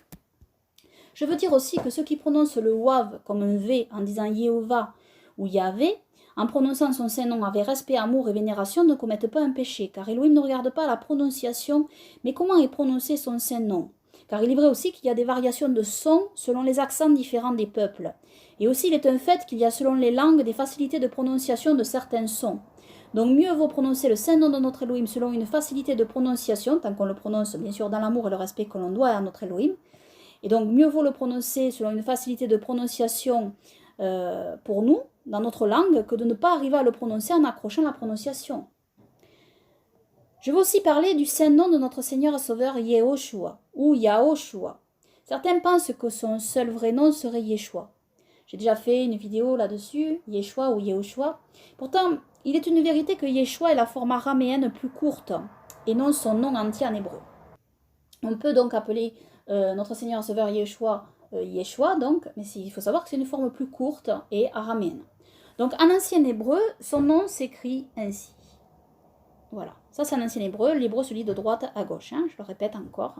je veux dire aussi que ceux qui prononcent le Wav comme un V en disant Yehovah ou Yahvé, en prononçant son Saint-Nom avec respect, amour et vénération, ne commettent pas un péché, car Elohim ne regarde pas la prononciation, mais comment est prononcé son Saint-Nom. Car il est vrai aussi qu'il y a des variations de son selon les accents différents des peuples. Et aussi il est un fait qu'il y a selon les langues des facilités de prononciation de certains sons. Donc mieux vaut prononcer le Saint-Nom de notre Elohim selon une facilité de prononciation, tant qu'on le prononce bien sûr dans l'amour et le respect que l'on doit à notre Elohim. Et donc mieux vaut le prononcer selon une facilité de prononciation pour nous, dans notre langue, que de ne pas arriver à le prononcer en accrochant la prononciation. Je veux aussi parler du Saint-Nom de notre Seigneur et Sauveur Yehoshua, ou Yahoshua. Certains pensent que son seul vrai nom serait Yeshua. J'ai déjà fait une vidéo là-dessus, Yeshua ou Yehoshua. Pourtant, il est une vérité que Yeshua est la forme araméenne plus courte, et non son nom entier en hébreu. On peut donc appeler notre Seigneur et Sauveur Yeshua, Yeshua donc, mais il faut savoir que c'est une forme plus courte et araméenne. Donc en ancien hébreu, son nom s'écrit ainsi. Voilà, ça c'est en ancien hébreu, l'hébreu se lit de droite à gauche, hein, je le répète encore.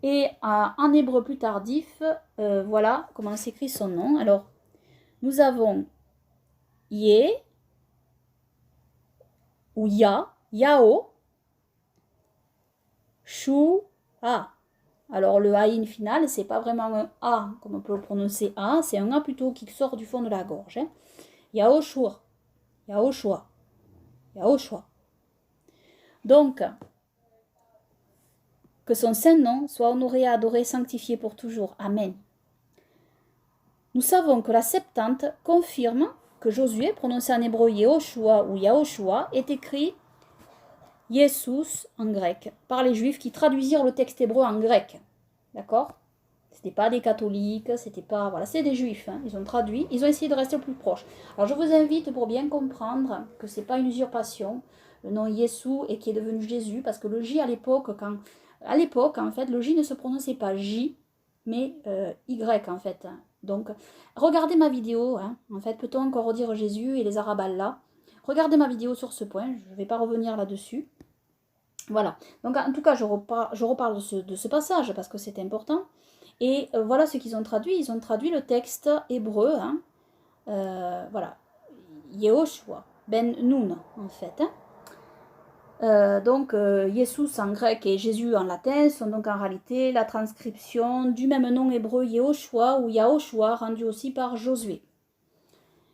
Et en hébreu plus tardif, voilà comment s'écrit son nom. Alors, nous avons Yé, ou Ya, Yao, Shua. Alors le Aïn final, c'est pas vraiment un A comme on peut le prononcer A, c'est un A plutôt qui sort du fond de la gorge. Hein. Yahushua, Yahushua, Yahushua. Donc, que son saint nom soit honoré, adoré, sanctifié pour toujours. Amen. Nous savons que la Septante confirme que Josué, prononcé en hébreu Yehoshua ou Yahushua, est écrit Jesus en grec, par les Juifs qui traduisirent le texte hébreu en grec. D'accord? C'était pas des catholiques, c'était pas... Voilà, c'est des Juifs. Hein. Ils ont traduit, ils ont essayé de rester le plus proche. Alors je vous invite pour bien comprendre que c'est pas une usurpation, le nom Yesu et qui est devenu Jésus, parce que le J à l'époque, en fait, le J ne se prononçait pas J, mais Y en fait. Donc, regardez ma vidéo, hein. En fait, peut-on encore redire Jésus et les Arabes Allah? Regardez ma vidéo sur ce point, je ne vais pas revenir là-dessus. Voilà, donc en tout cas, je reparle de ce passage parce que c'est important. Et voilà ce qu'ils ont traduit. Ils ont traduit le texte hébreu, hein. Voilà, Yehoshua, Ben Nun, en fait. Hein. Donc, Jesus en grec et Jésus en latin sont donc en réalité la transcription du même nom hébreu Yehoshua ou Yahushua, rendu aussi par Josué.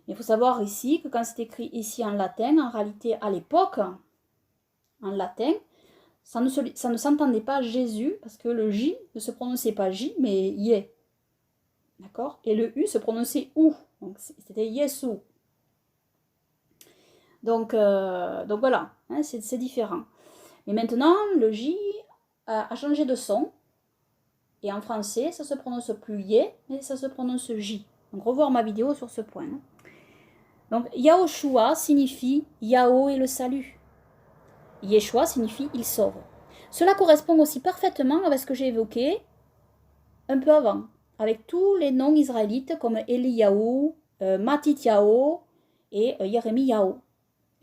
Il faut savoir ici que quand c'est écrit ici en latin, en réalité à l'époque, en latin, ça ne s'entendait pas Jésus, parce que le J ne se prononçait pas J, mais Yé. D'accord? Et le U se prononçait OU. Donc c'était Yesu. Donc voilà, hein, c'est différent. Mais maintenant, le J a changé de son. Et en français, ça se prononce plus Yé, mais ça se prononce J. Donc revoir ma vidéo sur ce point. Hein. Donc Yahushua signifie Yahoo et le salut. Yeshua signifie il sauve. Cela correspond aussi parfaitement avec ce que j'ai évoqué un peu avant, avec tous les noms israélites comme Eliyahu, Matityahu et Jérémiyahu,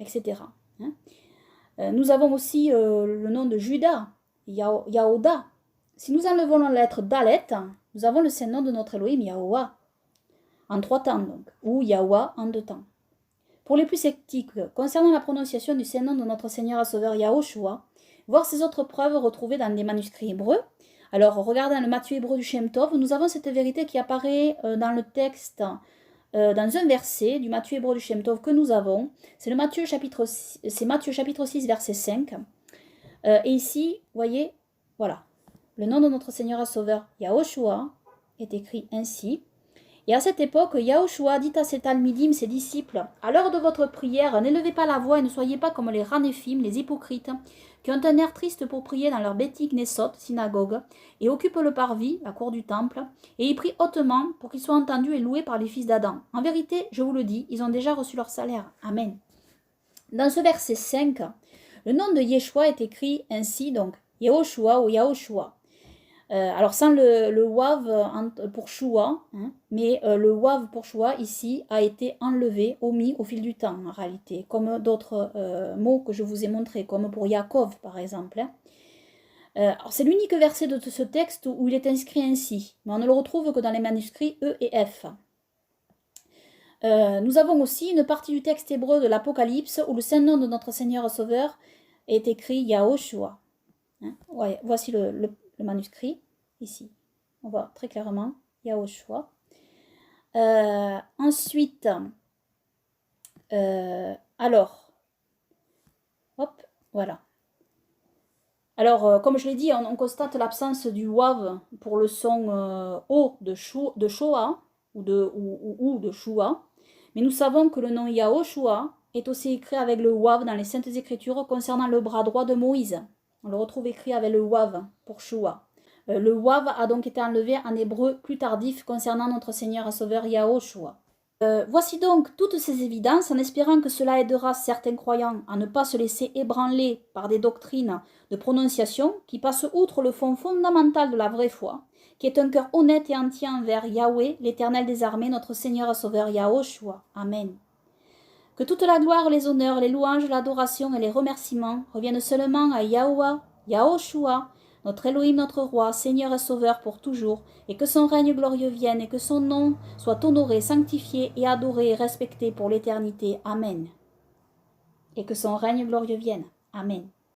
etc. Hein. Nous avons aussi le nom de Judas, Yahuda. Si nous enlevons la lettre Dalet, nous avons le saint nom de notre Elohim Yahuwah, en 3 temps donc, ou Yahweh en 2 temps. Pour les plus sceptiques, concernant la prononciation du Saint-Nom de notre Seigneur et Sauveur Yahushua, voir ces autres preuves retrouvées dans des manuscrits hébreux. Alors, regardant le Matthieu hébreu du Shem Tov, nous avons cette vérité qui apparaît dans le texte, dans un verset du Matthieu hébreu du Shem Tov que nous avons. C'est Matthieu chapitre 6, verset 5. Et ici, vous voyez, voilà, le nom de notre Seigneur et Sauveur Yahushua est écrit ainsi. Et à cette époque, Yahushua dit à ses talmidim, ses disciples, « À l'heure de votre prière, n'élevez pas la voix et ne soyez pas comme les ranéphim, les hypocrites, qui ont un air triste pour prier dans leur bétique Nessot, synagogue, et occupent le parvis, la cour du temple, et y prient hautement pour qu'ils soient entendus et loués par les fils d'Adam. En vérité, je vous le dis, ils ont déjà reçu leur salaire. Amen. » Dans ce verset 5, le nom de Yeshua est écrit ainsi, donc, Yehoshua ou Yahushua. Alors sans le wav pour Shua, hein, mais le wav pour Shua ici a été enlevé, omis au fil du temps en réalité, comme d'autres mots que je vous ai montrés, comme pour Yaakov par exemple. Hein. Alors c'est l'unique verset de ce texte où il est inscrit ainsi, mais on ne le retrouve que dans les manuscrits E et F. Nous avons aussi une partie du texte hébreu de l'Apocalypse où le saint nom de notre Seigneur et Sauveur est écrit Yahushua. Hein. Ouais, voici le manuscrit. Ici, on voit très clairement Yahushua. Ensuite, alors, hop, voilà. Alors, comme je l'ai dit, on constate l'absence du wav pour le son O de Shoah ou de Shua, mais nous savons que le nom Yahushua est aussi écrit avec le wav dans les Saintes Écritures concernant le bras droit de Moïse. On le retrouve écrit avec le wav pour Shua. Le wav a donc été enlevé en hébreu plus tardif concernant notre Seigneur et Sauveur Yahushua. Voici donc toutes ces évidences en espérant que cela aidera certains croyants à ne pas se laisser ébranler par des doctrines de prononciation qui passent outre le fond fondamental de la vraie foi, qui est un cœur honnête et entier envers Yahweh, l'Éternel des armées, notre Seigneur et Sauveur Yahushua. Amen. Que toute la gloire, les honneurs, les louanges, l'adoration et les remerciements reviennent seulement à Yahweh, Yahushua, notre Elohim, notre Roi, Seigneur et Sauveur pour toujours, et que son règne glorieux vienne, et que son nom soit honoré, sanctifié et adoré et respecté pour l'éternité. Amen. Et que son règne glorieux vienne. Amen.